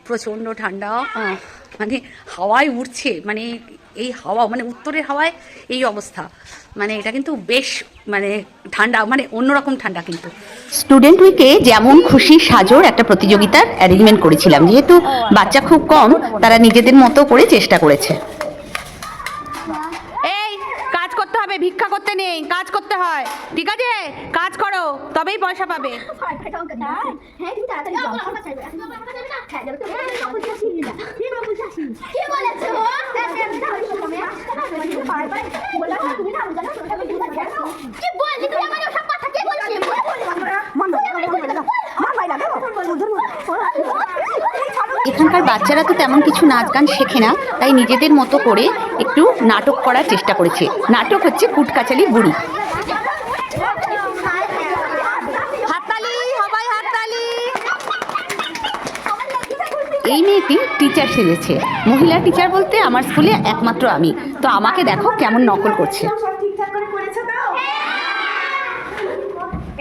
প্রচণ্ড ঠান্ডা, মানে হাওয়ায় উঠছে, মানে এই হাওয়া, মানে উত্তরের হাওয়ায় এই অবস্থা। মানে এটা কিন্তু বেশ মানে ঠান্ডা, মানে অন্যরকম ঠান্ডা। কিন্তু স্টুডেন্ট উইকে যেমন খুশি সাজোর একটা প্রতিযোগিতার অ্যারেঞ্জমেন্ট করেছিলাম, যেহেতু বাচ্চা খুব কম, তারা নিজেদের মতো করে চেষ্টা করেছে। এই কাজ করতে হবে, ভিক্ষা করতে নেই, কাজ করতে হয়, ঠিক আছে? কাজ করো, তবেই পয়সা পাবে। এখানকার বাচ্চারা তো তেমন কিছু নাচ গান শেখে না, তাই নিজেদের মতো করে একটু নাটক করার চেষ্টা করেছে। নাটক হচ্ছে কুটকাচালি বুড়ি। হাততালি, সবাই হাততালি। এই মেয়েটি টিচার সেজেছে। মহিলা টিচার বলতে আমার স্কুলে একমাত্র আমি, তো আমাকে দেখো কেমন নকল করছে। ঠিকঠাক করে করেছো তো?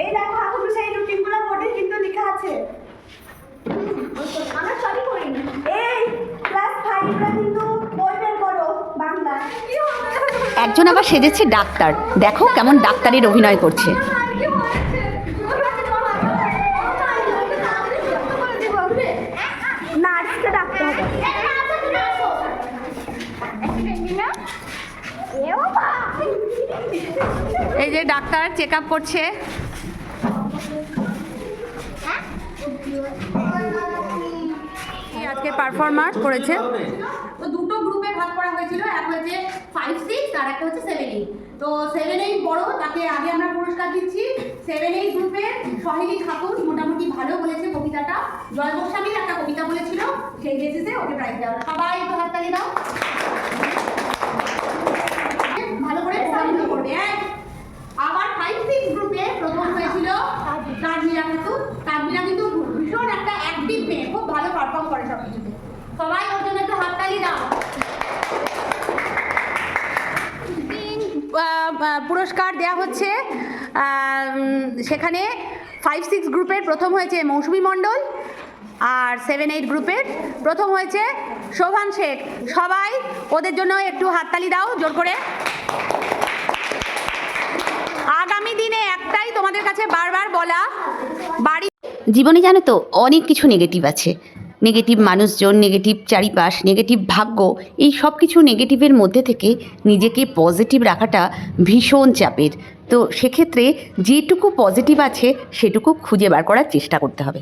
এই দেখো এখন সেই রুটিনগুলো বোর্ডে কিন্তু লেখা আছে। আমরা সবই করিনি। এই ক্লাস 5 রা কিন্তু বই বের করো বাংলা। একজন আবার সেজেছে ডাক্তার, দেখো কেমন ডাক্তারের অভিনয় করছে। নার্সকে ডাকতে হবে। এই যে ডাক্তার চেক আপ করছে। আজকে পারফরমেন্স করেছে। তো দুটো গ্রুপে ভাগ করা হয়েছিল, এক হচ্ছে 5, 6 আর একটা হচ্ছে 7, 8। তো 7, 8 বড়, তাকে আগে আমরা পুরস্কার দিচ্ছি। 7, 8 গ্রুপের সহেলি ঠাকুর মোটামুটি ভালো বলেছে কবিতাটা। জয় গোস্বামীর একটা কবিতা বলেছিল, সেই বেসিসে ওকে প্রাইজ দেওয়া। সবাই একটু হাততালি দাও। ভালো করে পড়াশোনা করবে। আবার 5, 6 গ্রুপে প্রথম হয়েছিল কাজমিরা খাতুন। কাজমিরা কিন্তু ভীষণ একটা অ্যাক্টিভ মেয়ে, খুব ভালো পারফর্ম করে সব কিছুতে। সবাই ওর জন্য একটু হাততালি দাও। পুরস্কার দেওয়া হচ্ছে। সেখানে 5, 6 গ্রুপের প্রথম হয়েছে মৌসুমী মণ্ডল, আর 7, 8 গ্রুপের প্রথম হয়েছে শোভান শেখ। সবাই ওদের জন্য একটু হাততালি দাও জোর করে। আগামী দিনে একটাই তোমাদের কাছে বারবার বলা, বাড়ি জীবনে জানো তো অনেক কিছু নেগেটিভ আছে। নেগেটিভ মানুষজন, নেগেটিভ চারিপাশ, নেগেটিভ ভাগ্য, এই সব কিছু নেগেটিভের মধ্যে থেকে নিজেকে পজিটিভ রাখাটা ভীষণ চাপের। তো সেক্ষেত্রে যেটুকু পজিটিভ আছে সেটুকু খুঁজে বার করার চেষ্টা করতে হবে।